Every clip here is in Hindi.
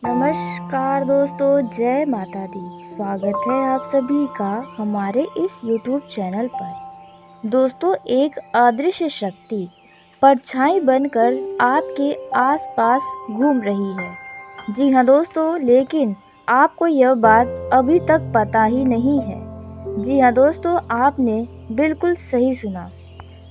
नमस्कार दोस्तों, जय माता दी। स्वागत है आप सभी का हमारे इस YouTube चैनल पर। दोस्तों, एक अदृश्य शक्ति परछाई बनकर आपके आसपास घूम रही है। जी हाँ दोस्तों, लेकिन आपको यह बात अभी तक पता ही नहीं है। जी हाँ दोस्तों, आपने बिल्कुल सही सुना।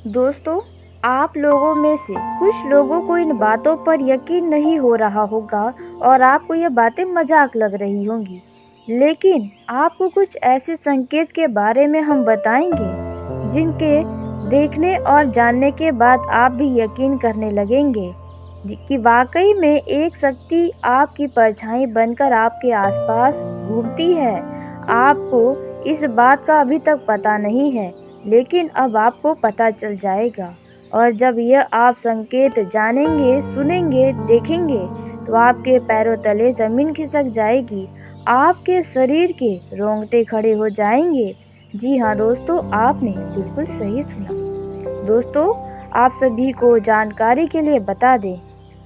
दोस्तों, आप लोगों में से कुछ लोगों को इन बातों पर यकीन नहीं हो रहा होगा और आपको ये बातें मजाक लग रही होंगी, लेकिन आपको कुछ ऐसे संकेत के बारे में हम बताएंगे जिनके देखने और जानने के बाद आप भी यकीन करने लगेंगे कि वाकई में एक शक्ति आपकी परछाई बनकर आपके आसपास घूमती है। आपको इस बात का अभी तक पता नहीं है, लेकिन अब आपको पता चल जाएगा। और जब यह आप संकेत जानेंगे, सुनेंगे, देखेंगे, तो आपके पैरों तले जमीन खिसक जाएगी, आपके शरीर के रोंगटे खड़े हो जाएंगे। जी हाँ दोस्तों, आपने बिल्कुल सही सुना। दोस्तों, आप सभी को जानकारी के लिए बता दें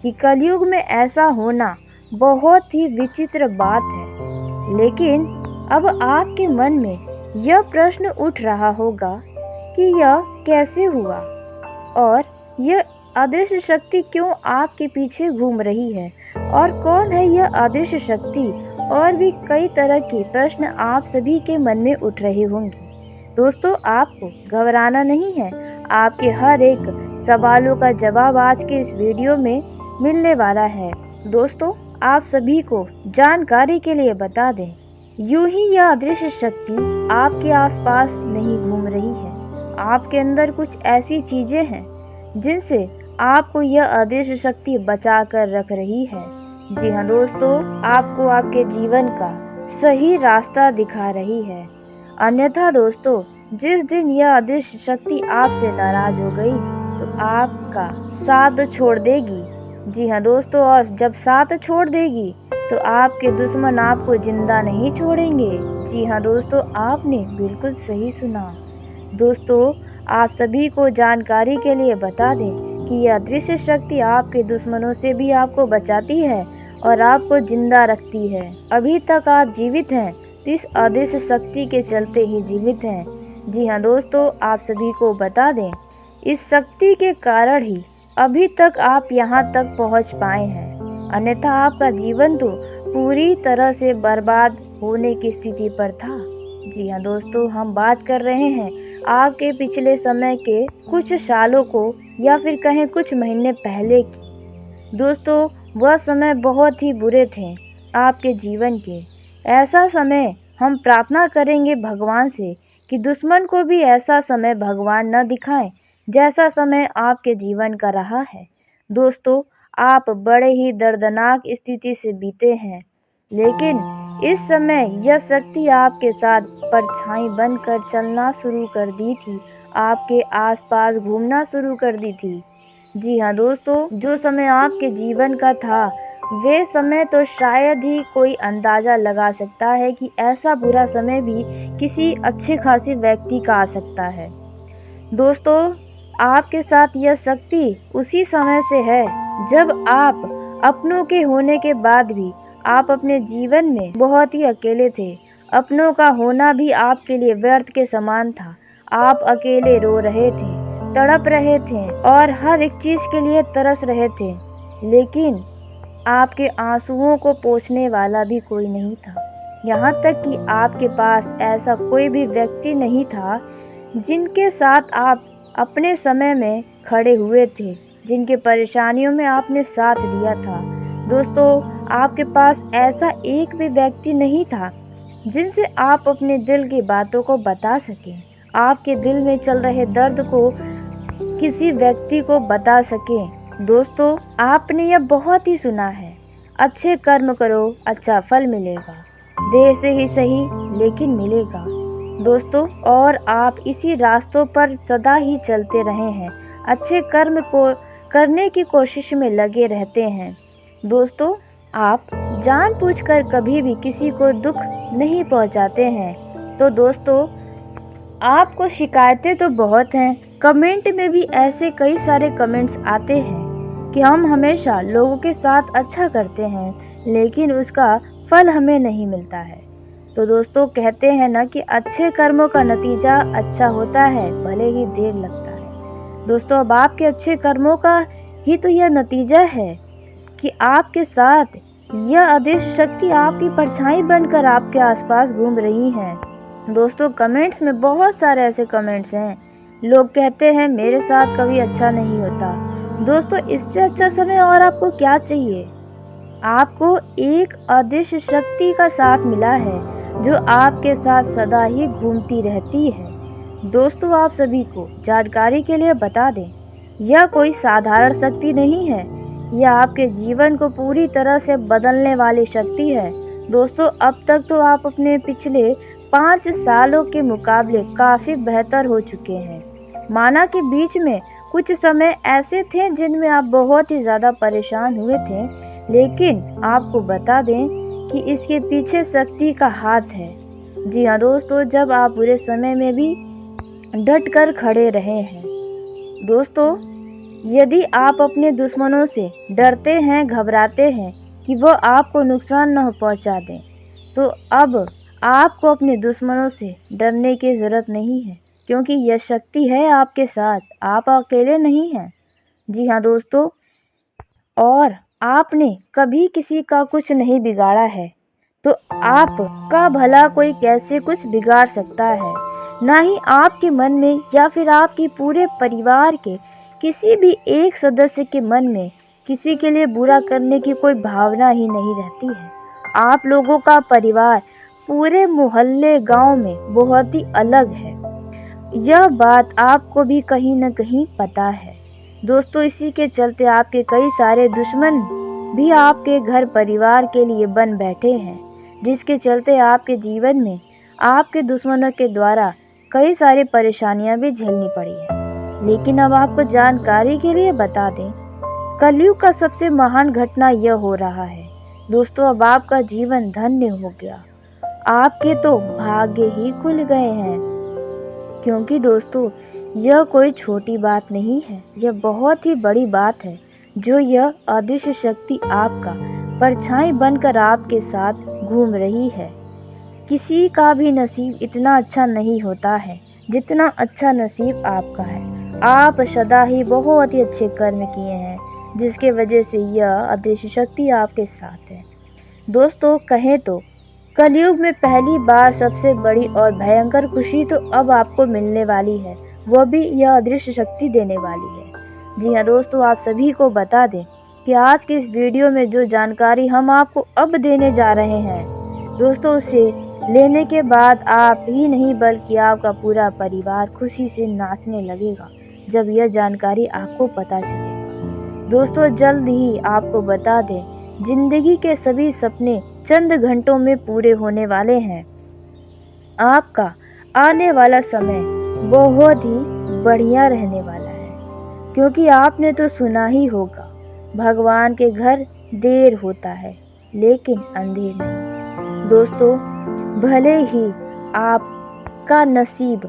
कि कलयुग में ऐसा होना बहुत ही विचित्र बात है। लेकिन अब आपके मन में यह प्रश्न उठ रहा होगा कि यह कैसे हुआ और यह अदृश्य शक्ति क्यों आपके पीछे घूम रही है और कौन है यह अदृश्य शक्ति, और भी कई तरह के प्रश्न आप सभी के मन में उठ रहे होंगे। दोस्तों, आपको घबराना नहीं है। आपके हर एक सवालों का जवाब आज के इस वीडियो में मिलने वाला है। दोस्तों, आप सभी को जानकारी के लिए बता दें, यूं ही यह अदृश्य शक्ति आपके आसपास नहीं घूम रही है। आपके अंदर कुछ ऐसी चीजें हैं जिनसे आपको यह अदृश्य शक्ति बचा कर रख रही है। जी हाँ दोस्तों, आपको आपके जीवन का सही रास्ता दिखा रही है। अन्यथा दोस्तों, जिस दिन यह अदृश्य शक्ति आपसे नाराज हो गई तो आपका साथ छोड़ देगी। जी हाँ दोस्तों, और जब साथ छोड़ देगी तो आपके दुश्मन आपको जिंदा नहीं छोड़ेंगे। जी हाँ दोस्तों, आपने बिल्कुल सही सुना। दोस्तों, आप सभी को जानकारी के लिए बता दें कि यह अदृश्य शक्ति आपके दुश्मनों से भी आपको बचाती है और आपको जिंदा रखती है। अभी तक आप जीवित हैं तो इस अदृश्य शक्ति के चलते ही जीवित हैं। जी हाँ दोस्तों, आप सभी को बता दें, इस शक्ति के कारण ही अभी तक आप यहाँ तक पहुँच पाए हैं, अन्यथा आपका जीवन तो पूरी तरह से बर्बाद होने की स्थिति पर था। जी हाँ दोस्तों, हम बात कर रहे हैं आपके पिछले समय के कुछ सालों को या फिर कहें कुछ महीने पहले की। दोस्तों, वह समय बहुत ही बुरे थे आपके जीवन के। ऐसा समय हम प्रार्थना करेंगे भगवान से कि दुश्मन को भी ऐसा समय भगवान न दिखाएं जैसा समय आपके जीवन का रहा है। दोस्तों, आप बड़े ही दर्दनाक स्थिति से बीते हैं, लेकिन इस समय यह शक्ति आपके साथ परछाई बनकर चलना शुरू कर दी थी, आपके आसपास घूमना शुरू कर दी थी। जी हाँ दोस्तों, जो समय आपके जीवन का था वे समय तो शायद ही कोई अंदाजा लगा सकता है कि ऐसा बुरा समय भी किसी अच्छे खासे व्यक्ति का आ सकता है। दोस्तों, आपके साथ यह शक्ति उसी समय से है जब आप अपनों के होने के बाद भी आप अपने जीवन में बहुत ही अकेले थे। अपनों का होना भी आपके लिए व्यर्थ के समान था। आप अकेले रो रहे थे, तड़प रहे थे और हर एक चीज के लिए तरस रहे थे, लेकिन आपके आंसुओं को पोंछने वाला भी कोई नहीं था। यहाँ तक कि आपके पास ऐसा कोई भी व्यक्ति नहीं था जिनके साथ आप अपने समय में खड़े हुए थे, जिनके परेशानियों में आपने साथ दिया था। दोस्तों, आपके पास ऐसा एक भी व्यक्ति नहीं था जिनसे आप अपने दिल की बातों को बता सकें, आपके दिल में चल रहे दर्द को किसी व्यक्ति को बता सकें। दोस्तों, आपने यह बहुत ही सुना है, अच्छे कर्म करो अच्छा फल मिलेगा, देर से ही सही लेकिन मिलेगा। दोस्तों, और आप इसी रास्तों पर सदा ही चलते रहे हैं, अच्छे कर्म को करने की कोशिश में लगे रहते हैं। दोस्तों, आप जानबूझकर कभी भी किसी को दुख नहीं पहुंचाते हैं। तो दोस्तों, आपको शिकायतें तो बहुत हैं, कमेंट में भी ऐसे कई सारे कमेंट्स आते हैं कि हम हमेशा लोगों के साथ अच्छा करते हैं, लेकिन उसका फल हमें नहीं मिलता है। तो दोस्तों कहते हैं ना कि अच्छे कर्मों का नतीजा अच्छा होता है, भले ही देर लगता है। दोस्तों अब आपके अच्छे कर्मों का ही तो यह नतीजा है कि आपके साथ यह अदृश्य शक्ति आपकी परछाई बनकर आपके आसपास घूम रही है। दोस्तों कमेंट्स में बहुत सारे ऐसे कमेंट्स हैं, लोग कहते हैं मेरे साथ कभी अच्छा नहीं होता। दोस्तों इससे अच्छा समय और आपको क्या चाहिए। आपको एक अदृश्य शक्ति का साथ मिला है जो आपके साथ सदा ही घूमती रहती है। दोस्तों आप सभी को जानकारी के लिए बता दें, यह कोई साधारण शक्ति नहीं है, यह आपके जीवन को पूरी तरह से बदलने वाली शक्ति है। दोस्तों अब तक तो आप अपने पिछले 5 सालों के मुकाबले काफ़ी बेहतर हो चुके हैं। माना कि बीच में कुछ समय ऐसे थे जिनमें आप बहुत ही ज़्यादा परेशान हुए थे, लेकिन आपको बता दें कि इसके पीछे शक्ति का हाथ है। जी हाँ दोस्तों, जब आप बुरे समय में भी डट कर खड़े रहे हैं। दोस्तों यदि आप अपने दुश्मनों से डरते हैं, घबराते हैं कि वो आपको नुकसान न पहुंचा दें, तो अब आपको अपने दुश्मनों से डरने की ज़रूरत नहीं है, क्योंकि यह शक्ति है आपके साथ, आप अकेले नहीं हैं। जी हाँ दोस्तों, और आपने कभी किसी का कुछ नहीं बिगाड़ा है, तो आपका भला कोई कैसे कुछ बिगाड़ सकता है। ना ही आपके मन में या फिर आपके पूरे परिवार के किसी भी एक सदस्य के मन में किसी के लिए बुरा करने की कोई भावना ही नहीं रहती है। आप लोगों का परिवार पूरे मोहल्ले गांव में बहुत ही अलग है, यह बात आपको भी कहीं न कहीं पता है। दोस्तों इसी के चलते आपके कई सारे दुश्मन भी आपके घर परिवार के लिए बन बैठे हैं, जिसके चलते आपके जीवन में आपके दुश्मनों के द्वारा कई सारी परेशानियां भी झेलनी पड़ी है। लेकिन अब आपको जानकारी के लिए बता दें, कलयुग का सबसे महान घटना यह हो रहा है। दोस्तों अब आपका जीवन धन्य हो गया, आपके तो भाग्य ही खुल गए हैं, क्योंकि दोस्तों यह कोई छोटी बात नहीं है, यह बहुत ही बड़ी बात है जो यह अदृश्य शक्ति आपका परछाई बनकर आपके साथ घूम रही है। किसी का भी नसीब इतना अच्छा नहीं होता है जितना अच्छा नसीब आपका है। आप सदा ही बहुत ही अच्छे कर्म किए हैं, जिसके वजह से यह अदृश्य शक्ति आपके साथ है। दोस्तों कहें तो कलयुग में पहली बार सबसे बड़ी और भयंकर खुशी तो अब आपको मिलने वाली है, वह भी यह अदृश्य शक्ति देने वाली है। जी हाँ दोस्तों, आप सभी को बता दें कि आज के इस वीडियो में जो जानकारी हम आपको अब देने जा रहे हैं, दोस्तों उसे लेने के बाद आप ही नहीं बल्कि आपका पूरा परिवार खुशी से नाचने लगेगा जब यह जानकारी आपको पता चलेगा। दोस्तों जल्द ही आपको बता दें, जिंदगी के सभी सपने चंद घंटों में पूरे होने वाले हैं। आपका आने वाला समय बहुत ही बढ़िया रहने वाला है, क्योंकि आपने तो सुना ही होगा, भगवान के घर देर होता है लेकिन अंधेर नहीं। दोस्तों भले ही आपका नसीब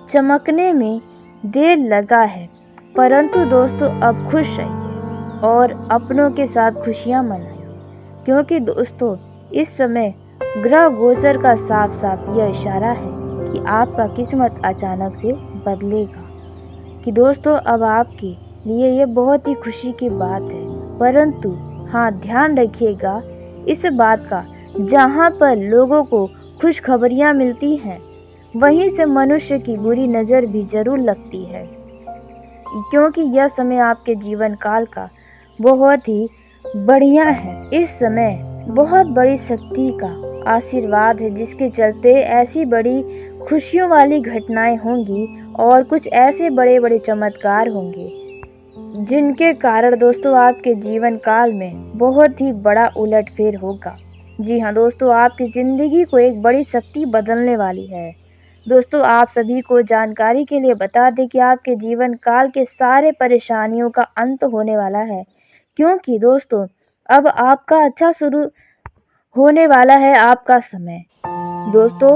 चमकने में देर लगा है, परंतु दोस्तों अब खुश रहिए और अपनों के साथ खुशियां मनाइए, क्योंकि दोस्तों इस समय ग्रह गोचर का साफ साफ यह इशारा है कि आपका किस्मत अचानक से बदलेगा। कि दोस्तों अब आपके लिए ये बहुत ही खुशी की बात है, परंतु हाँ ध्यान रखिएगा इस बात का, जहाँ पर लोगों को खुशखबरियाँ मिलती हैं वहीं से मनुष्य की बुरी नज़र भी जरूर लगती है, क्योंकि यह समय आपके जीवन काल का बहुत ही बढ़िया है। इस समय बहुत बड़ी शक्ति का आशीर्वाद है, जिसके चलते ऐसी बड़ी खुशियों वाली घटनाएं होंगी और कुछ ऐसे बड़े बड़े चमत्कार होंगे जिनके कारण दोस्तों आपके जीवन काल में बहुत ही बड़ा उलटफेर होगा। जी हाँ दोस्तों, आपकी ज़िंदगी को एक बड़ी शक्ति बदलने वाली है। दोस्तों आप सभी को जानकारी के लिए बता दें कि आपके जीवन काल के सारे परेशानियों का अंत होने वाला है, क्योंकि दोस्तों अब आपका अच्छा शुरू होने वाला है आपका समय। दोस्तों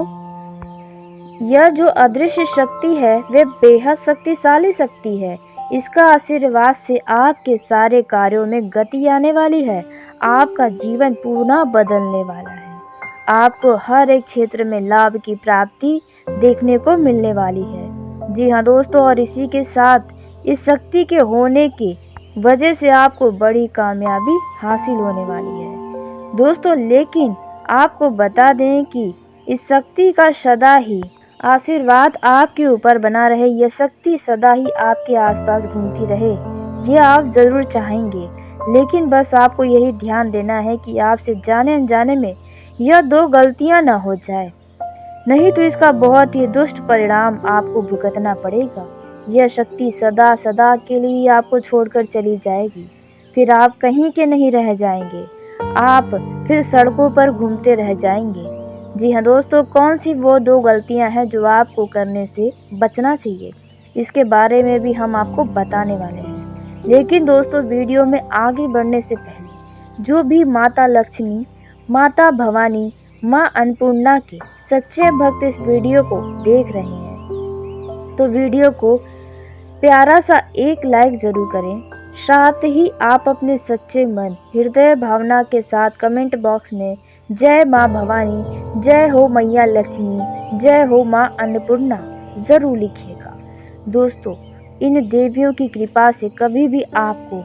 यह जो अदृश्य शक्ति है वह बेहद शक्तिशाली शक्ति है। इसका आशीर्वाद से आपके सारे कार्यों में गति आने वाली है। आपका जीवन पुनः बदलने वाला है। आपको हर एक क्षेत्र में लाभ की प्राप्ति देखने को मिलने वाली है। जी हाँ दोस्तों, और इसी के साथ इस शक्ति के होने की वजह से आपको बड़ी कामयाबी हासिल होने वाली है दोस्तों। लेकिन आपको बता दें कि इस शक्ति का सदा ही आशीर्वाद आपके ऊपर बना रहे, यह शक्ति सदा ही आपके आसपास घूमती रहे, ये आप ज़रूर चाहेंगे। लेकिन बस आपको यही ध्यान देना है कि आपसे जाने अनजाने में यह दो गलतियां न हो जाए, नहीं तो इसका बहुत ही दुष्ट परिणाम आपको भुगतना पड़ेगा। यह शक्ति सदा सदा के लिए आपको छोड़कर चली जाएगी, फिर आप कहीं के नहीं रह जाएंगे, आप फिर सड़कों पर घूमते रह जाएंगे। जी हाँ दोस्तों, कौन सी वो दो गलतियां हैं जो आपको करने से बचना चाहिए, इसके बारे में भी हम आपको बताने वाले हैं। लेकिन दोस्तों, वीडियो में आगे बढ़ने से पहले जो भी माता लक्ष्मी, माता भवानी, माँ अन्नपूर्णा के सच्चे भक्त इस वीडियो को देख रहे हैं तो वीडियो को प्यारा सा एक लाइक ज़रूर करें। साथ ही आप अपने सच्चे मन, हृदय भावना के साथ कमेंट बॉक्स में जय माँ भवानी, जय हो मैया लक्ष्मी, जय हो माँ अन्नपूर्णा ज़रूर लिखिएगा। दोस्तों, इन देवियों की कृपा से कभी भी आपको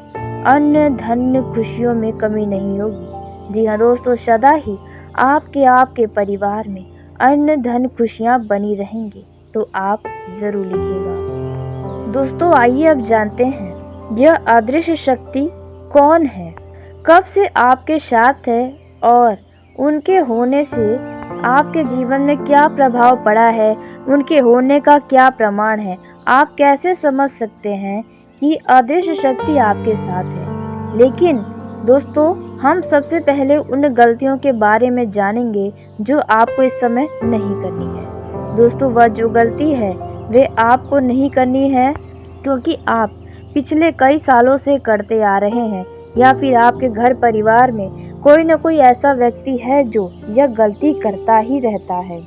अन्न धन खुशियों में कमी नहीं होगी। जी हाँ दोस्तों, सदा ही आपके परिवार में अन्न धन खुशियाँ बनी रहेंगी, तो आप ज़रूर लिखिएगा। दोस्तों, आइए अब जानते हैं यह अदृश्य शक्ति कौन है, कब से आपके साथ है और उनके होने से आपके जीवन में क्या प्रभाव पड़ा है, उनके होने का क्या प्रमाण है। आप कैसे समझ सकते हैं कि अदृश्य शक्ति आपके साथ है। लेकिन दोस्तों, हम सबसे पहले उन गलतियों के बारे में जानेंगे जो आपको इस समय नहीं करनी है। दोस्तों, वह जो गलती है वे आपको नहीं करनी है क्योंकि आप पिछले कई सालों से करते आ रहे हैं, या फिर आपके घर परिवार में कोई न कोई ऐसा व्यक्ति है जो यह गलती करता ही रहता है।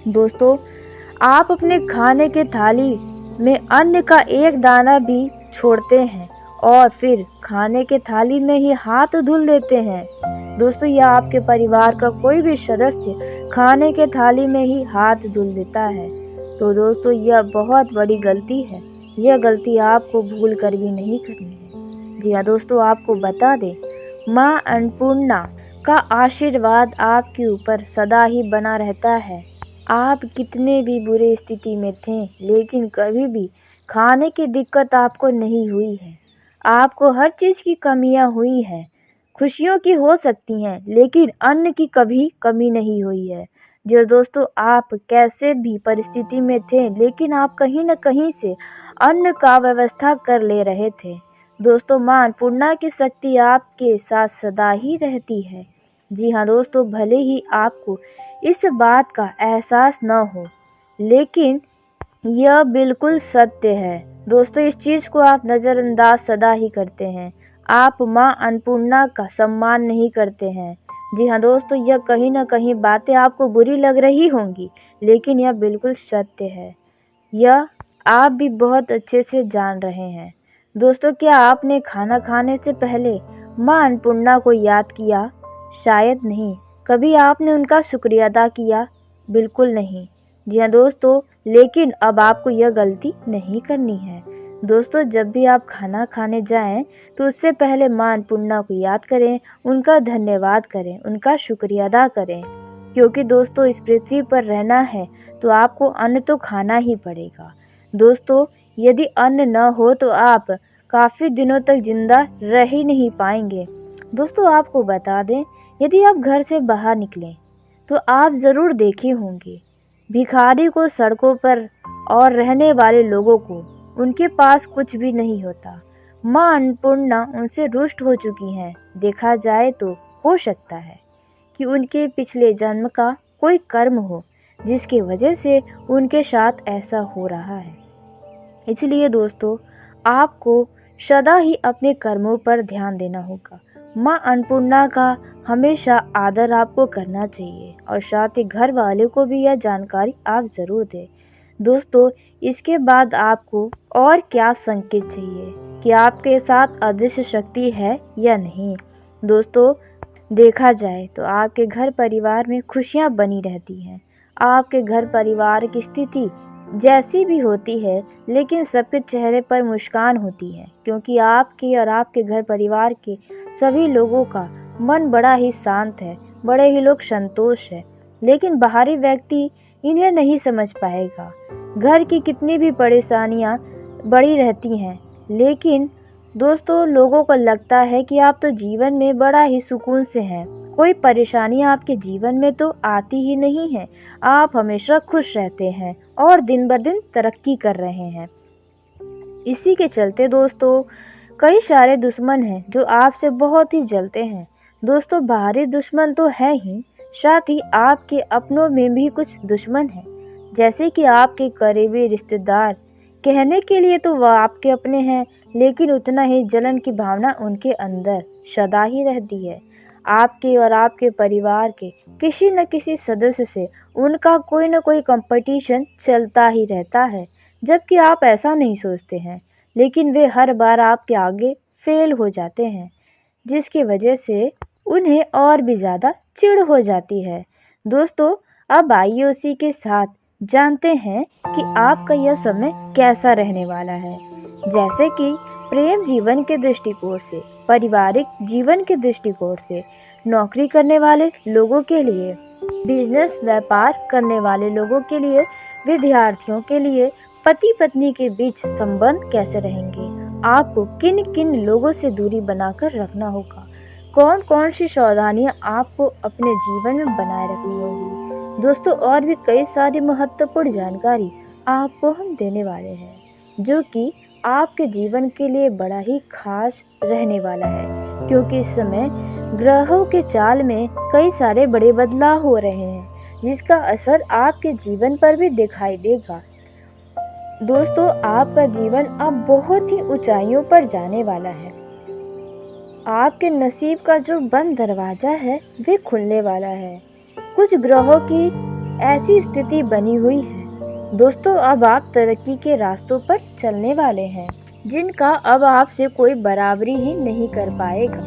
दोस्तों, आप अपने खाने के थाली में अन्न का एक दाना भी छोड़ते हैं और फिर खाने के थाली में ही हाथ धुल देते हैं। दोस्तों, या आपके परिवार का कोई भी सदस्य खाने के थाली में ही हाथ धुल देता है, तो दोस्तों यह बहुत बड़ी गलती है। यह गलती आपको भूल कर भी नहीं करनी है। जी हाँ दोस्तों, आपको बता दें, माँ अन्नपूर्णा का आशीर्वाद आपके ऊपर सदा ही बना रहता है। आप कितने भी बुरे स्थिति में थे, लेकिन कभी भी खाने की दिक्कत आपको नहीं हुई है। आपको हर चीज़ की कमियां हुई हैं, खुशियों की हो सकती हैं, लेकिन अन्न की कभी कमी नहीं हुई है। जो दोस्तों, आप कैसे भी परिस्थिति में थे, लेकिन आप कहीं न कहीं से अन्न का व्यवस्था कर ले रहे थे। दोस्तों, माँ अन्नपूर्णा की शक्ति आपके साथ सदा ही रहती है। जी हाँ दोस्तों, भले ही आपको इस बात का एहसास न हो, लेकिन यह बिल्कुल सत्य है। दोस्तों, इस चीज़ को आप नज़रअंदाज सदा ही करते हैं। आप माँ अन्नपूर्णा का सम्मान नहीं करते हैं। जी हाँ दोस्तों, यह कहीं न कहीं बातें आपको बुरी लग रही होंगी, लेकिन यह बिल्कुल सत्य है। यह आप भी बहुत अच्छे से जान रहे हैं। दोस्तों, क्या आपने खाना खाने से पहले माँ अन्नपूर्णा को याद किया? शायद नहीं। कभी आपने उनका शुक्रिया अदा किया? बिल्कुल नहीं। जी हाँ दोस्तों, लेकिन अब आपको यह गलती नहीं करनी है। दोस्तों, जब भी आप खाना खाने जाएं, तो उससे पहले माँ अन्नपूर्णा को याद करें, उनका धन्यवाद करें, उनका शुक्रिया अदा करें। क्योंकि दोस्तों, इस पृथ्वी पर रहना है तो आपको अन्न तो खाना ही पड़ेगा। दोस्तों, यदि अन्न न हो तो आप काफ़ी दिनों तक जिंदा रह ही नहीं पाएंगे। दोस्तों, आपको बता दें, यदि आप घर से बाहर निकलें तो आप ज़रूर देखे होंगे भिखारी को सड़कों पर और रहने वाले लोगों को उनके पास कुछ भी नहीं होता। माँ अन्नपूर्णा उनसे रुष्ट हो चुकी हैं। देखा जाए तो हो सकता है कि उनके पिछले जन्म का कोई कर्म हो जिसकी वजह से उनके साथ ऐसा हो रहा है। इसलिए दोस्तों, आपको सदा ही अपने कर्मों पर ध्यान देना होगा। माँ अन्नपूर्णा का हमेशा आदर आपको करना चाहिए और साथ ही घर वाले को भी यह जानकारी आप ज़रूर दें। दोस्तों, इसके बाद आपको और क्या संकेत चाहिए कि आपके साथ अदृश्य शक्ति है या नहीं। दोस्तों, देखा जाए तो आपके घर परिवार में खुशियाँ बनी रहती हैं। आपके घर परिवार की स्थिति जैसी भी होती है, लेकिन सबके चेहरे पर मुस्कान होती है, क्योंकि आपके और आपके घर परिवार के सभी लोगों का मन बड़ा ही शांत है, बड़े ही लोग संतोष है। लेकिन बाहरी व्यक्ति इन्हें नहीं समझ पाएगा। घर की कितनी भी परेशानियां बड़ी रहती हैं, लेकिन दोस्तों, लोगों को लगता है कि आप तो जीवन में बड़ा ही सुकून से हैं। कोई परेशानी आपके जीवन में तो आती ही नहीं है। आप हमेशा खुश रहते हैं और दिन ब दिन तरक्की कर रहे हैं। इसी के चलते दोस्तों, कई सारे दुश्मन हैं जो आपसे बहुत ही जलते हैं। दोस्तों, बाहरी दुश्मन तो है ही, साथ ही आपके अपनों में भी कुछ दुश्मन हैं, जैसे कि आपके करीबी रिश्तेदार। कहने के लिए तो वह आपके अपने हैं, लेकिन उतना ही जलन की भावना उनके अंदर सदा ही रहती है। आपके और आपके परिवार के किसी न किसी सदस्य से उनका कोई न कोई कंपटीशन चलता ही रहता है, जबकि आप ऐसा नहीं सोचते हैं, लेकिन वे हर बार आपके आगे फेल हो जाते हैं, जिसकी वजह से उन्हें और भी ज़्यादा चिढ़ हो जाती है। दोस्तों, अब आइए उसी के साथ जानते हैं कि आपका यह समय कैसा रहने वाला है। जैसे कि प्रेम जीवन के दृष्टिकोण से, पारिवारिक जीवन के दृष्टिकोण से, नौकरी करने वाले लोगों के लिए, बिजनेस व्यापार करने वाले लोगों के लिए, विद्यार्थियों के लिए, पति पत्नी के बीच संबंध कैसे रहेंगे, आपको किन किन लोगों से दूरी बनाकर रखना होगा, कौन कौन सी सावधानियां आपको अपने जीवन में बनाए रखनी होगी। दोस्तों, और भी कई सारी महत्वपूर्ण जानकारी आपको हम देने वाले हैं, जो कि आपके जीवन के लिए बड़ा ही खास रहने वाला है, क्योंकि इस समय ग्रहों के चाल में कई सारे बड़े बदलाव हो रहे हैं, जिसका असर आपके जीवन पर भी दिखाई देगा। दोस्तों, आपका जीवन अब बहुत ही ऊंचाइयों पर जाने वाला है। आपके नसीब का जो बंद दरवाजा है वे खुलने वाला है। कुछ ग्रहों की ऐसी स्थिति बनी हुई है दोस्तों, अब आप तरक्की के रास्तों पर चलने वाले हैं, जिनका अब आपसे कोई बराबरी ही नहीं कर पाएगा।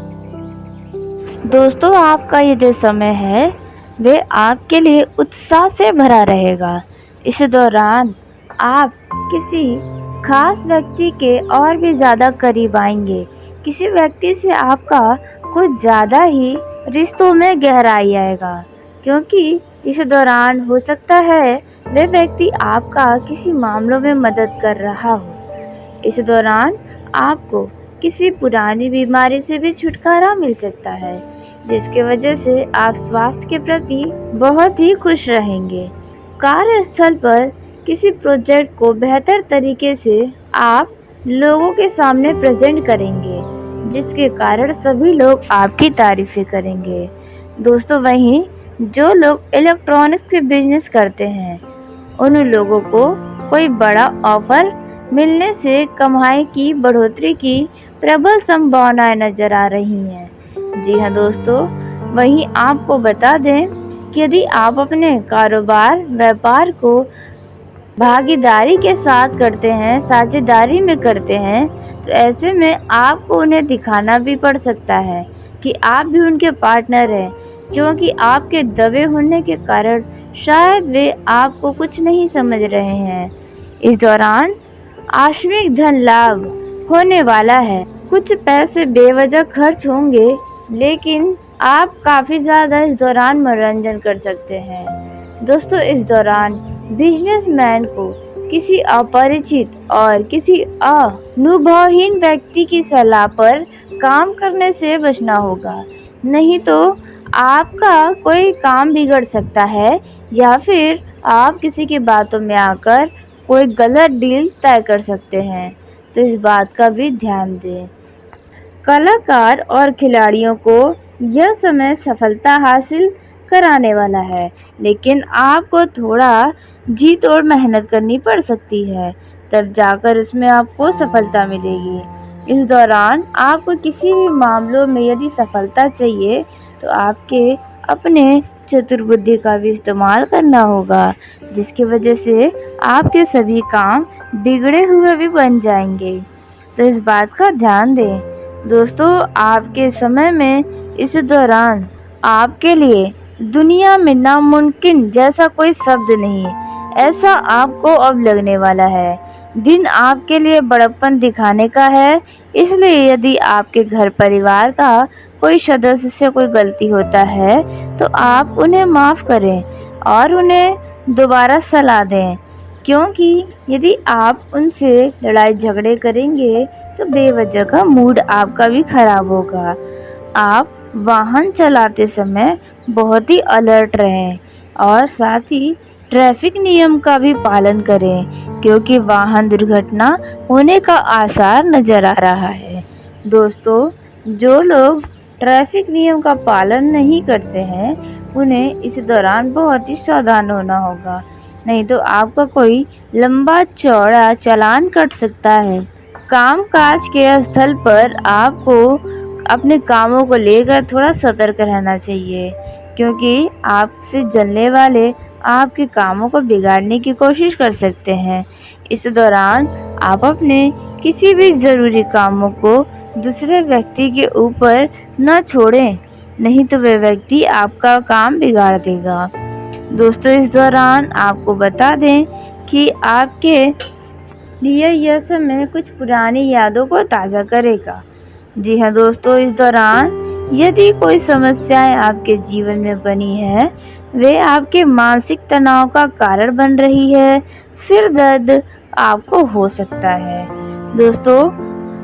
दोस्तों, आपका ये जो समय है वे आपके लिए उत्साह से भरा रहेगा। इस दौरान आप किसी खास व्यक्ति के और भी ज़्यादा करीब आएंगे। किसी व्यक्ति से आपका कुछ ज़्यादा ही रिश्तों में गहराई आएगा, क्योंकि इस दौरान हो सकता है वे व्यक्ति आपका किसी मामलों में मदद कर रहा हो। इस दौरान आपको किसी पुरानी बीमारी से भी छुटकारा मिल सकता है, जिसके वजह से आप स्वास्थ्य के प्रति बहुत ही खुश रहेंगे। कार्यस्थल पर किसी प्रोजेक्ट को बेहतर तरीके से आप लोगों के सामने प्रेजेंट करेंगे, जिसके कारण सभी लोग आपकी तारीफें करेंगे। दोस्तों, वहीं जो लोग इलेक्ट्रॉनिक्स के बिजनेस करते हैं, उन लोगों को कोई बड़ा ऑफर मिलने से कमाई की बढ़ोतरी की प्रबल संभावनाएं नजर आ रही हैं। जी हाँ दोस्तों, वहीं आपको बता दें कि यदि आप अपने कारोबार व्यापार को भागीदारी के साथ करते हैं, साझेदारी में करते हैं, तो ऐसे में आपको उन्हें दिखाना भी पड़ सकता है कि आप भी उनके पार्टनर हैं, क्योंकि आपके दबे होने के कारण शायद वे आपको कुछ नहीं समझ रहे हैं। इस दौरान आकस्मिक धन लाभ होने वाला है। कुछ पैसे बेवजह खर्च होंगे, लेकिन आप काफ़ी ज़्यादा इस दौरान मनोरंजन कर सकते हैं। दोस्तों, इस दौरान बिजनेसमैन को किसी अपरिचित और किसी अनुभवहीन व्यक्ति की सलाह पर काम करने से बचना होगा, नहीं तो आपका कोई काम बिगड़ सकता है, या फिर आप किसी की बातों में आकर कोई गलत डील तय कर सकते हैं। तो इस बात का भी ध्यान दें। कलाकार और खिलाड़ियों को यह समय सफलता हासिल कराने वाला है, लेकिन आपको थोड़ा जी तोड़ मेहनत करनी पड़ सकती है, तब जाकर इसमें आपको सफलता मिलेगी। इस दौरान आपको किसी भी मामलों में यदि सफलता चाहिए तो आपके अपने चतुर्बुद्धि का भी इस्तेमाल करना होगा, जिसकी वजह से आपके सभी काम बिगड़े हुए भी बन जाएंगे। तो इस बात का ध्यान दें। दोस्तों, आपके समय में इस दौरान आपके लिए दुनिया में नामुमकिन जैसा कोई शब्द नहीं, ऐसा आपको अब लगने वाला है। दिन आपके लिए बड़प्पन दिखाने का है, इसलिए यदि आपके घर परिवार का कोई सदस्य से कोई गलती होता है तो आप उन्हें माफ़ करें और उन्हें दोबारा सलाह दें, क्योंकि यदि आप उनसे लड़ाई झगड़े करेंगे तो बेवजह का मूड आपका भी खराब होगा। आप वाहन चलाते समय बहुत ही अलर्ट रहें और साथ ही ट्रैफिक नियम का भी पालन करें, क्योंकि वाहन दुर्घटना होने का आसार नज़र आ रहा है। दोस्तों, जो लोग ट्रैफिक नियम का पालन नहीं करते हैं उन्हें इस दौरान बहुत ही सावधान होना होगा, नहीं तो आपका कोई लंबा चौड़ा चालान कट सकता है। कामकाज के स्थल पर आपको अपने कामों को लेकर थोड़ा सतर्क रहना चाहिए, क्योंकि आपसे जलने वाले आपके कामों को बिगाड़ने की कोशिश कर सकते हैं। इस दौरान आप अपने किसी भी ज़रूरी कामों को दूसरे व्यक्ति के ऊपर न छोड़ें, नहीं तो वह व्यक्ति आपका काम बिगाड़ देगा। दोस्तों, इस दौरान आपको बता दें कि आपके लिए यह समय कुछ पुरानी यादों को ताज़ा करेगा। जी हाँ दोस्तों, इस दौरान यदि कोई समस्याएं आपके जीवन में बनी है, वे आपके मानसिक तनाव का कारण बन रही है, सिर दर्द आपको हो सकता है। दोस्तों,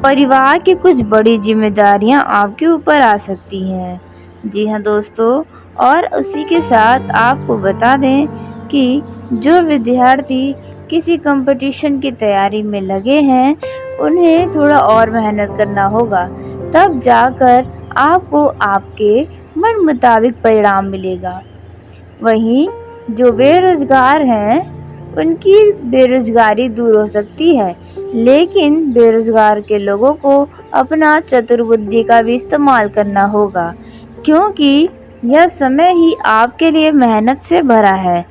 परिवार की कुछ बड़ी जिम्मेदारियां आपके ऊपर आ सकती हैं। जी हाँ दोस्तों, और उसी के साथ आपको बता दें कि जो विद्यार्थी किसी कंपटीशन की तैयारी में लगे हैं उन्हें थोड़ा और मेहनत करना होगा, तब जाकर आपको आपके मन मुताबिक परिणाम मिलेगा। वहीं जो बेरोजगार हैं उनकी बेरोजगारी दूर हो सकती है, लेकिन बेरोजगार के लोगों को अपना चतुर्बुद्धि का भी इस्तेमाल करना होगा, क्योंकि यह समय ही आपके लिए मेहनत से भरा है,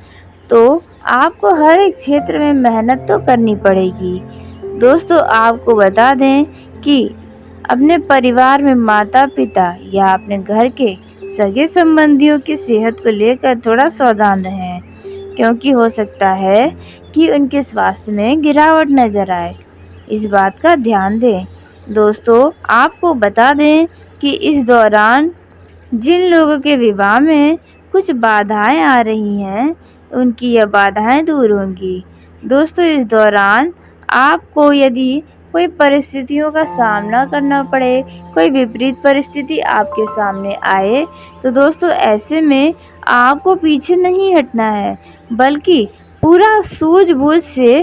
तो आपको हर एक क्षेत्र में मेहनत तो करनी पड़ेगी। दोस्तों, आपको बता दें कि अपने परिवार में माता पिता या अपने घर के सगे संबंधियों की सेहत को लेकर थोड़ा सावधान रहें, क्योंकि हो सकता है कि उनके स्वास्थ्य में गिरावट नजर आए। इस बात का ध्यान दें। दोस्तों, आपको बता दें कि इस दौरान जिन लोगों के विवाह में कुछ बाधाएं आ रही हैं उनकी यह बाधाएं दूर होंगी। दोस्तों, इस दौरान आपको यदि कोई परिस्थितियों का सामना करना पड़े, कोई विपरीत परिस्थिति आपके सामने आए, तो दोस्तों ऐसे में आपको पीछे नहीं हटना है, बल्कि पूरा सूझबूझ से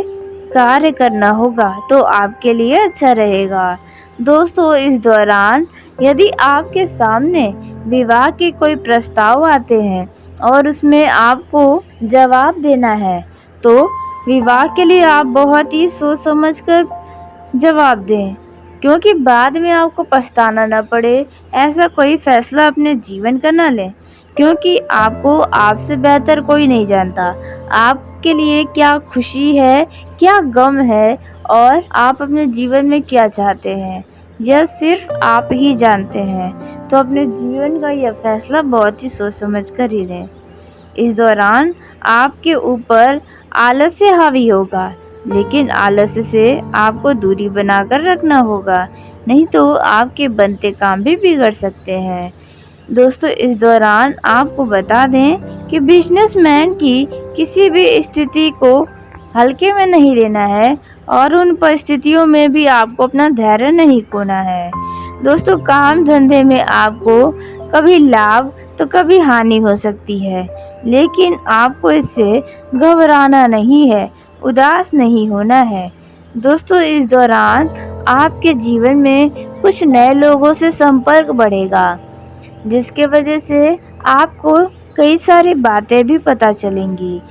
कार्य करना होगा, तो आपके लिए अच्छा रहेगा। दोस्तों, इस दौरान यदि आपके सामने विवाह के कोई प्रस्ताव आते हैं और उसमें आपको जवाब देना है, तो विवाह के लिए आप बहुत ही सोच समझकर जवाब दें, क्योंकि बाद में आपको पछताना न पड़े। ऐसा कोई फैसला अपने जीवन का न लें, क्योंकि आपको आपसे बेहतर कोई नहीं जानता आपके लिए क्या खुशी है, क्या गम है और आप अपने जीवन में क्या चाहते हैं, यह सिर्फ आप ही जानते हैं। तो अपने जीवन का यह फैसला बहुत ही सोच समझ कर ही लें। इस दौरान आपके ऊपर आलस्य हावी होगा, लेकिन आलस्य से आपको दूरी बनाकर रखना होगा, नहीं तो आपके बनते काम भी बिगड़ सकते हैं। दोस्तों, इस दौरान आपको बता दें कि बिजनेसमैन की किसी भी स्थिति को हल्के में नहीं लेना है और उन परिस्थितियों में भी आपको अपना धैर्य नहीं खोना है। दोस्तों, काम धंधे में आपको कभी लाभ तो कभी हानि हो सकती है, लेकिन आपको इससे घबराना नहीं है, उदास नहीं होना है। दोस्तों, इस दौरान आपके जीवन में कुछ नए लोगों से संपर्क बढ़ेगा, जिसके वजह से आपको कई सारी बातें भी पता चलेंगी।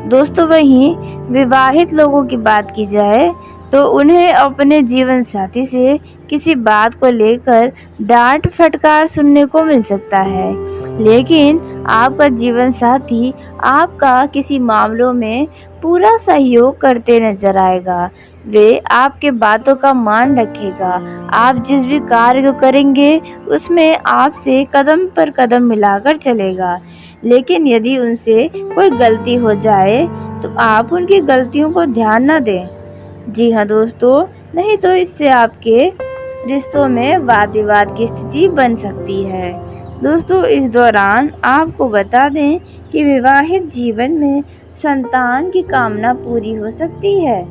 दोस्तों, वहीं विवाहित लोगों की बात की जाए तो उन्हें अपने जीवन साथी से किसी बात को लेकर डांट फटकार सुनने को मिल सकता है। लेकिन आपका जीवन साथी आपका किसी मामलों में पूरा सहयोग करते नजर आएगा। वे आपके बातों का मान रखेगा। आप जिस भी कार्य को करेंगे उसमें आपसे कदम पर कदम मिलाकर चलेगा। लेकिन यदि उनसे कोई गलती हो जाए तो आप उनकी गलतियों को ध्यान न दें। जी हाँ दोस्तों, नहीं तो इससे आपके रिश्तों में वाद विवाद की स्थिति बन सकती है। दोस्तों, इस दौरान आपको बता दें कि विवाहित जीवन में संतान की कामना पूरी हो सकती है।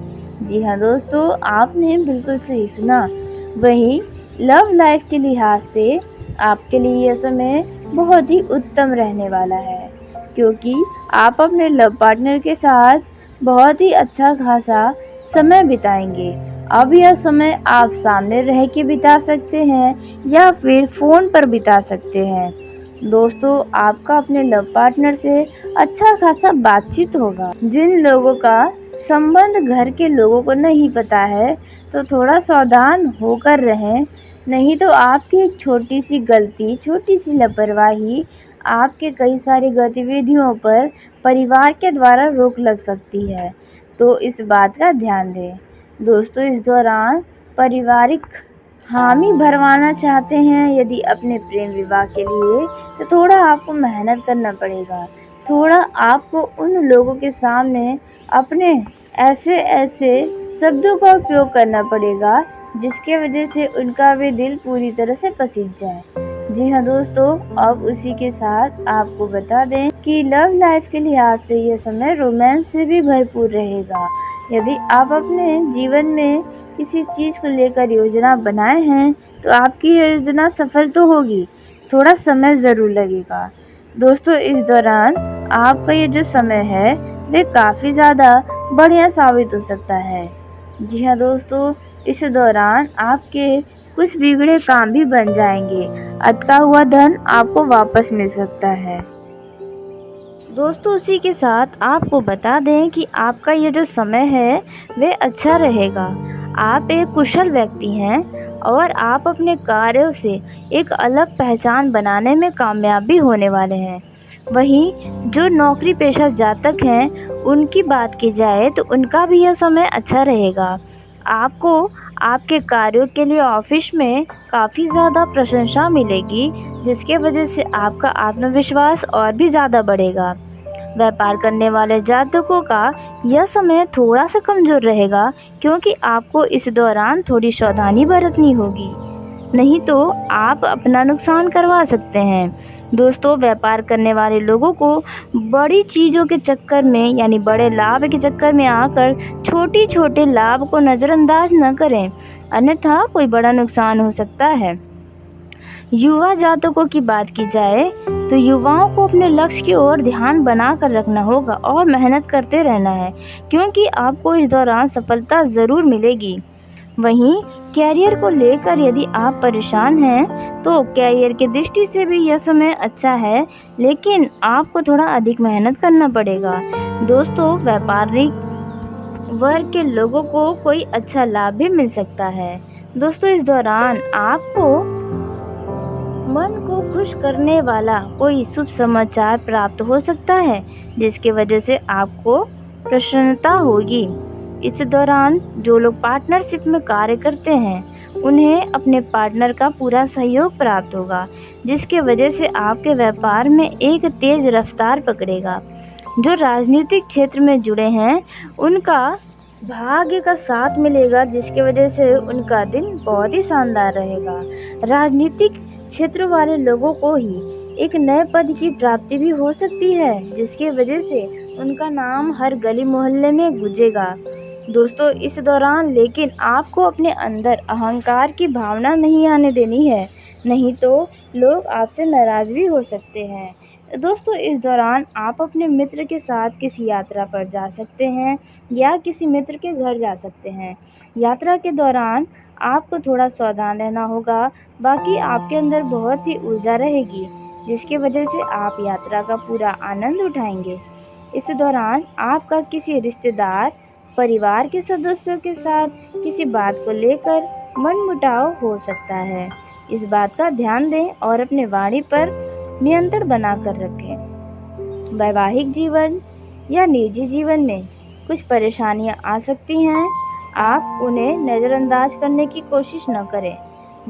जी हाँ दोस्तों, आपने बिल्कुल सही सुना। वहीं लव लाइफ के लिहाज से आपके लिए यह समय बहुत ही उत्तम रहने वाला है, क्योंकि आप अपने लव पार्टनर के साथ बहुत ही अच्छा खासा समय बिताएंगे। अब यह समय आप सामने रह के बिता सकते हैं या फिर फ़ोन पर बिता सकते हैं। दोस्तों, आपका अपने लव पार्टनर से अच्छा खासा बातचीत होगा। जिन लोगों का संबंध घर के लोगों को नहीं पता है तो थोड़ा सावधान होकर रहें, नहीं तो आपकी एक छोटी सी गलती, छोटी सी लापरवाही आपके कई सारी गतिविधियों पर परिवार के द्वारा रोक लग सकती है। तो इस बात का ध्यान दें। दोस्तों, इस दौरान पारिवारिक हामी भरवाना चाहते हैं यदि अपने प्रेम विवाह के लिए, तो थोड़ा आपको मेहनत करना पड़ेगा। थोड़ा आपको उन लोगों के सामने अपने ऐसे शब्दों का उपयोग करना पड़ेगा जिसके वजह से उनका भी दिल पूरी तरह से पसीज जाए। जी हाँ दोस्तों, अब उसी के साथ आपको बता दें कि लव लाइफ के लिहाज से यह समय रोमांस से भी भरपूर रहेगा। यदि आप अपने जीवन में किसी चीज़ को लेकर योजना बनाए हैं तो आपकी योजना सफल तो होगी, थोड़ा समय ज़रूर लगेगा। दोस्तों, इस दौरान आपका ये जो समय है वे काफ़ी ज़्यादा बढ़िया साबित हो सकता है। जी हाँ दोस्तों, इस दौरान आपके कुछ बिगड़े काम भी बन जाएंगे। अटका हुआ धन आपको वापस मिल सकता है। दोस्तों, उसी के साथ आपको बता दें कि आपका ये जो समय है वे अच्छा रहेगा। आप एक कुशल व्यक्ति हैं और आप अपने कार्यों से एक अलग पहचान बनाने में कामयाब भी होने वाले हैं। वहीं जो नौकरी पेशा जातक हैं उनकी बात की जाए तो उनका भी यह समय अच्छा रहेगा। आपको आपके कार्यों के लिए ऑफिस में काफ़ी ज़्यादा प्रशंसा मिलेगी, जिसके वजह से आपका आत्मविश्वास और भी ज़्यादा बढ़ेगा। व्यापार करने वाले जातकों का यह समय थोड़ा सा कमज़ोर रहेगा, क्योंकि आपको इस दौरान थोड़ी सावधानी बरतनी होगी, नहीं तो आप अपना नुकसान करवा सकते हैं। दोस्तों, व्यापार करने वाले लोगों को बड़ी चीज़ों के चक्कर में यानी बड़े लाभ के चक्कर में आकर छोटे छोटे लाभ को नज़रअंदाज न करें, अन्यथा कोई बड़ा नुकसान हो सकता है। युवा जातकों की बात की जाए तो युवाओं को अपने लक्ष्य की ओर ध्यान बना कर रखना होगा और मेहनत करते रहना है, क्योंकि आपको इस दौरान सफलता ज़रूर मिलेगी। वहीं कैरियर को लेकर यदि आप परेशान हैं तो कैरियर की दृष्टि से भी यह समय अच्छा है, लेकिन आपको थोड़ा अधिक मेहनत करना पड़ेगा। दोस्तों, व्यापारिक वर्ग के लोगों को कोई अच्छा लाभ भी मिल सकता है। दोस्तों, इस दौरान आपको मन को खुश करने वाला कोई शुभ समाचार प्राप्त हो सकता है, जिसकी वजह से आपको प्रसन्नता होगी। इस दौरान जो लोग पार्टनरशिप में कार्य करते हैं उन्हें अपने पार्टनर का पूरा सहयोग प्राप्त होगा, जिसके वजह से आपके व्यापार में एक तेज रफ्तार पकड़ेगा। जो राजनीतिक क्षेत्र में जुड़े हैं उनका भाग्य का साथ मिलेगा, जिसकी वजह से उनका दिन बहुत ही शानदार रहेगा। राजनीतिक क्षेत्र वाले लोगों को ही एक नए पद की प्राप्ति भी हो सकती है, जिसकी वजह से उनका नाम हर गली मोहल्ले में गूंजेगा। दोस्तों, इस दौरान लेकिन आपको अपने अंदर अहंकार की भावना नहीं आने देनी है, नहीं तो लोग आपसे नाराज़ भी हो सकते हैं। दोस्तों, इस दौरान आप अपने मित्र के साथ किसी यात्रा पर जा सकते हैं या किसी मित्र के घर जा सकते हैं। यात्रा के दौरान आपको थोड़ा सावधान रहना होगा, बाकी आपके अंदर बहुत ही ऊर्जा रहेगी, जिसकी वजह से आप यात्रा का पूरा आनंद उठाएंगे। इस दौरान आपका किसी रिश्तेदार परिवार के सदस्यों के साथ किसी बात को लेकर मनमुटाव हो सकता है। इस बात का ध्यान दें और अपने वाणी पर नियंत्रण बनाकर रखें। वैवाहिक जीवन या निजी जीवन में कुछ परेशानियां आ सकती हैं। आप उन्हें नज़रअंदाज करने की कोशिश न करें,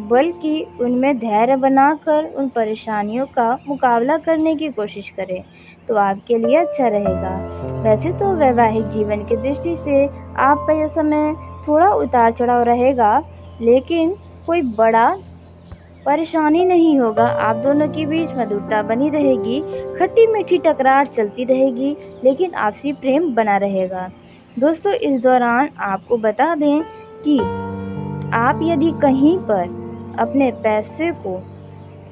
बल्कि उनमें धैर्य बनाकर उन परेशानियों का मुकाबला करने की कोशिश करें, तो आपके लिए अच्छा रहेगा। वैसे तो वैवाहिक जीवन की दृष्टि से आपका यह समय थोड़ा उतार चढ़ाव रहेगा, लेकिन कोई बड़ा परेशानी नहीं होगा। आप दोनों के बीच मधुरता बनी रहेगी, खट्टी मीठी टकरार चलती रहेगी, लेकिन आपसी प्रेम बना रहेगा। दोस्तों, इस दौरान आपको बता दें कि आप यदि कहीं पर अपने पैसे को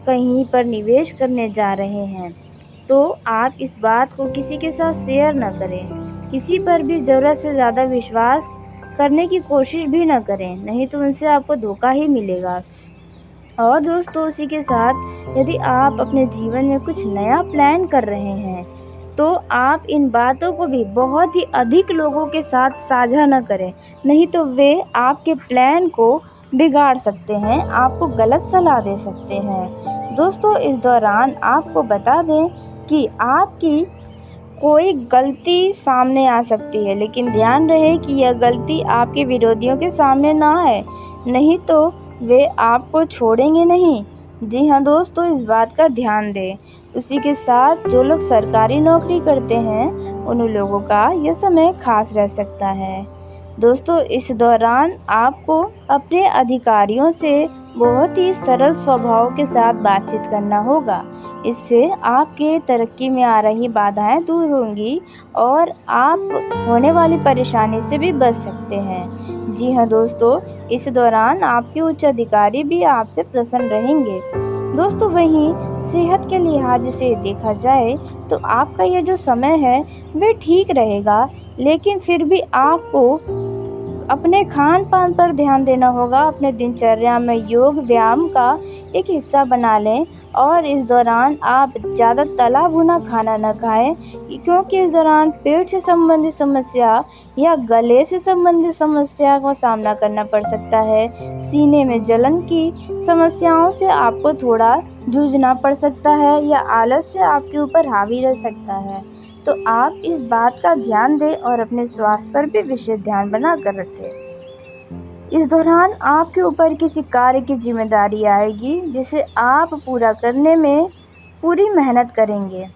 कहीं पर निवेश करने जा रहे हैं, तो आप इस बात को किसी के साथ शेयर न करें। किसी पर भी ज़रूरत से ज़्यादा विश्वास करने की कोशिश भी न करें, नहीं तो उनसे आपको धोखा ही मिलेगा। और दोस्तों, उसी के साथ यदि आप अपने जीवन में कुछ नया प्लान कर रहे हैं, तो आप इन बातों को भी बहुत ही अधिक लोगों के साथ साझा न करें, नहीं तो वे आपके प्लान को बिगाड़ सकते हैं, आपको गलत सलाह दे सकते हैं। दोस्तों, इस दौरान आपको बता दें कि आपकी कोई गलती सामने आ सकती है, लेकिन ध्यान रहे कि यह गलती आपके विरोधियों के सामने ना आए, नहीं तो वे आपको छोड़ेंगे नहीं। जी हाँ दोस्तों, इस बात का ध्यान दें। उसी के साथ जो लोग सरकारी नौकरी करते हैं, उन लोगों का यह समय खास रह सकता है। दोस्तों, इस दौरान आपको अपने अधिकारियों से बहुत ही सरल स्वभाव के साथ बातचीत करना होगा। इससे आपके तरक्की में आ रही बाधाएं दूर होंगी और आप होने वाली परेशानी से भी बच सकते हैं। जी हाँ दोस्तों, इस दौरान आपके उच्च अधिकारी भी आपसे प्रसन्न रहेंगे। दोस्तों, वहीं सेहत के लिहाज से देखा जाए तो आपका ये जो समय है वह ठीक रहेगा, लेकिन फिर भी आपको अपने खान पान पर ध्यान देना होगा। अपने दिनचर्या में योग व्यायाम का एक हिस्सा बना लें और इस दौरान आप ज़्यादा तला भुना खाना न खाएं, क्योंकि इस दौरान पेट से संबंधित समस्या या गले से संबंधित समस्या का सामना करना पड़ सकता है। सीने में जलन की समस्याओं से आपको थोड़ा जूझना पड़ सकता है या आलस्य आपके ऊपर हावी रह सकता है। तो आप इस बात का ध्यान दें और अपने स्वास्थ्य पर भी विशेष ध्यान बना कर रखें। इस दौरान आपके ऊपर किसी कार्य की जिम्मेदारी आएगी, जिसे आप पूरा करने में पूरी मेहनत करेंगे।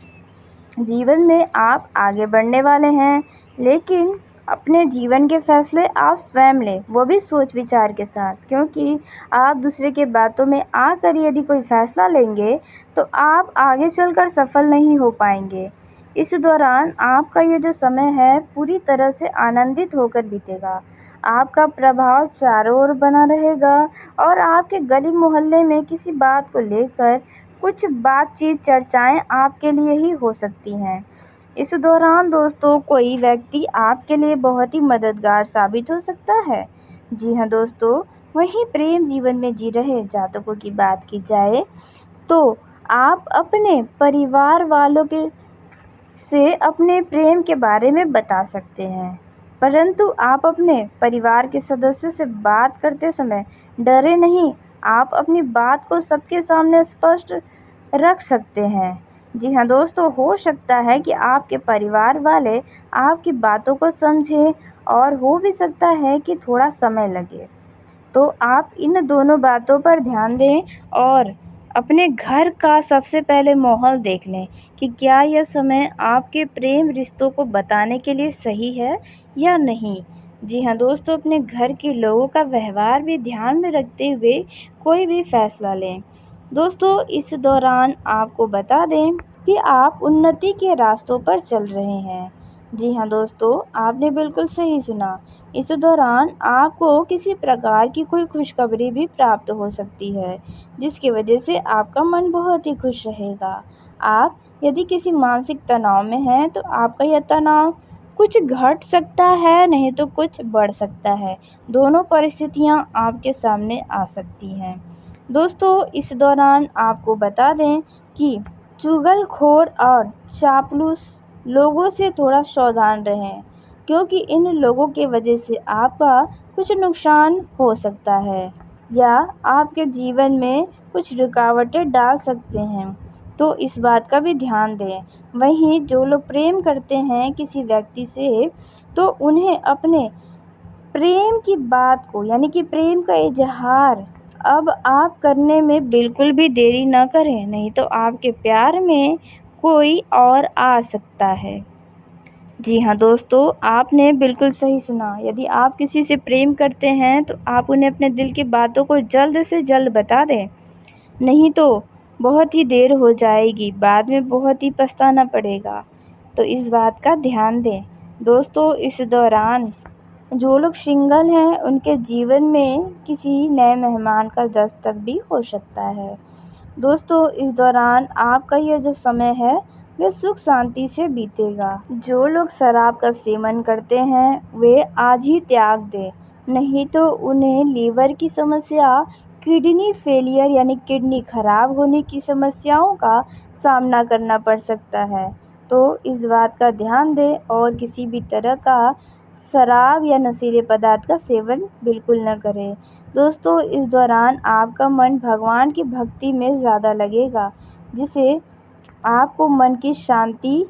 जीवन में आप आगे बढ़ने वाले हैं, लेकिन अपने जीवन के फैसले आप स्वयं लें, वो भी सोच विचार के साथ, क्योंकि आप दूसरे के बातों में आकर यदि कोई फैसला लेंगे तो आप आगे चलकर सफल नहीं हो पाएंगे। इस दौरान आपका ये जो समय है पूरी तरह से आनंदित होकर बीतेगा। आपका प्रभाव चारों ओर बना रहेगा और आपके गली मोहल्ले में किसी बात को लेकर कुछ बातचीत चर्चाएं आपके लिए ही हो सकती हैं। इस दौरान दोस्तों, कोई व्यक्ति आपके लिए बहुत ही मददगार साबित हो सकता है। जी हाँ दोस्तों, वहीं प्रेम जीवन में जी रहे जातकों की बात की जाए तो आप अपने परिवार वालों के से अपने प्रेम के बारे में बता सकते हैं, परंतु आप अपने परिवार के सदस्यों से बात करते समय डरे नहीं। आप अपनी बात को सबके सामने स्पष्ट रख सकते हैं। जी हाँ दोस्तों, हो सकता है कि आपके परिवार वाले आपकी बातों को समझें और हो भी सकता है कि थोड़ा समय लगे। तो आप इन दोनों बातों पर ध्यान दें और अपने घर का सबसे पहले माहौल देख लें कि क्या यह समय आपके प्रेम रिश्तों को बताने के लिए सही है या नहीं। जी हाँ दोस्तों, अपने घर के लोगों का व्यवहार भी ध्यान में रखते हुए कोई भी फैसला लें। दोस्तों, इस दौरान आपको बता दें कि आप उन्नति के रास्तों पर चल रहे हैं। जी हाँ दोस्तों, आपने बिल्कुल सही सुना। इस दौरान आपको किसी प्रकार की कोई खुशखबरी भी प्राप्त हो सकती है, जिसकी वजह से आपका मन बहुत ही खुश रहेगा। आप यदि किसी मानसिक तनाव में हैं, तो आपका यह तनाव कुछ घट सकता है, नहीं तो कुछ बढ़ सकता है। दोनों परिस्थितियां आपके सामने आ सकती हैं। दोस्तों, इस दौरान आपको बता दें कि चुगलखोर और चापलूस लोगों से थोड़ा सावधान रहें। क्योंकि इन लोगों के वजह से आपका कुछ नुकसान हो सकता है या आपके जीवन में कुछ रुकावटें डाल सकते हैं, तो इस बात का भी ध्यान दें। वहीं जो लोग प्रेम करते हैं किसी व्यक्ति से, तो उन्हें अपने प्रेम की बात को यानी कि प्रेम का इज़हार अब आप करने में बिल्कुल भी देरी ना करें, नहीं तो आपके प्यार में कोई और आ सकता है। जी हाँ दोस्तों, आपने बिल्कुल सही सुना। यदि आप किसी से प्रेम करते हैं तो आप उन्हें अपने दिल की बातों को जल्द से जल्द बता दें, नहीं तो बहुत ही देर हो जाएगी, बाद में बहुत ही पछताना पड़ेगा। तो इस बात का ध्यान दें। दोस्तों, इस दौरान जो लोग सिंगल हैं उनके जीवन में किसी नए मेहमान का दस्तक भी हो सकता है। दोस्तों, इस दौरान आपका यह जो समय है वह सुख शांति से बीतेगा। जो लोग शराब का सेवन करते हैं वे आज ही त्याग दें, नहीं तो उन्हें लीवर की समस्या, किडनी फेलियर यानी किडनी खराब होने की समस्याओं का सामना करना पड़ सकता है। तो इस बात का ध्यान दें और किसी भी तरह का शराब या नशीले पदार्थ का सेवन बिल्कुल न करें। दोस्तों, इस दौरान आपका मन भगवान की भक्ति में ज़्यादा लगेगा, जिससे आपको मन की शांति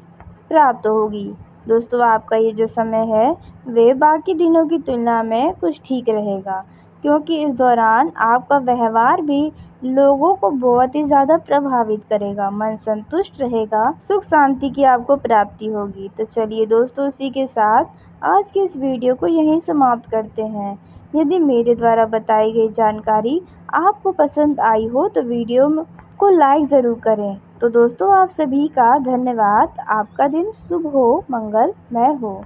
प्राप्त होगी। दोस्तों, आपका ये जो समय है वे बाकी दिनों की तुलना में कुछ ठीक रहेगा, क्योंकि इस दौरान आपका व्यवहार भी लोगों को बहुत ही ज़्यादा प्रभावित करेगा। मन संतुष्ट रहेगा, सुख शांति की आपको प्राप्ति होगी। तो चलिए दोस्तों, इसी के साथ आज की इस वीडियो को यहीं समाप्त करते हैं। यदि मेरे द्वारा बताई गई जानकारी आपको पसंद आई हो तो वीडियो को लाइक ज़रूर करें। तो दोस्तों, आप सभी का धन्यवाद। आपका दिन शुभ हो, मंगलमय हो।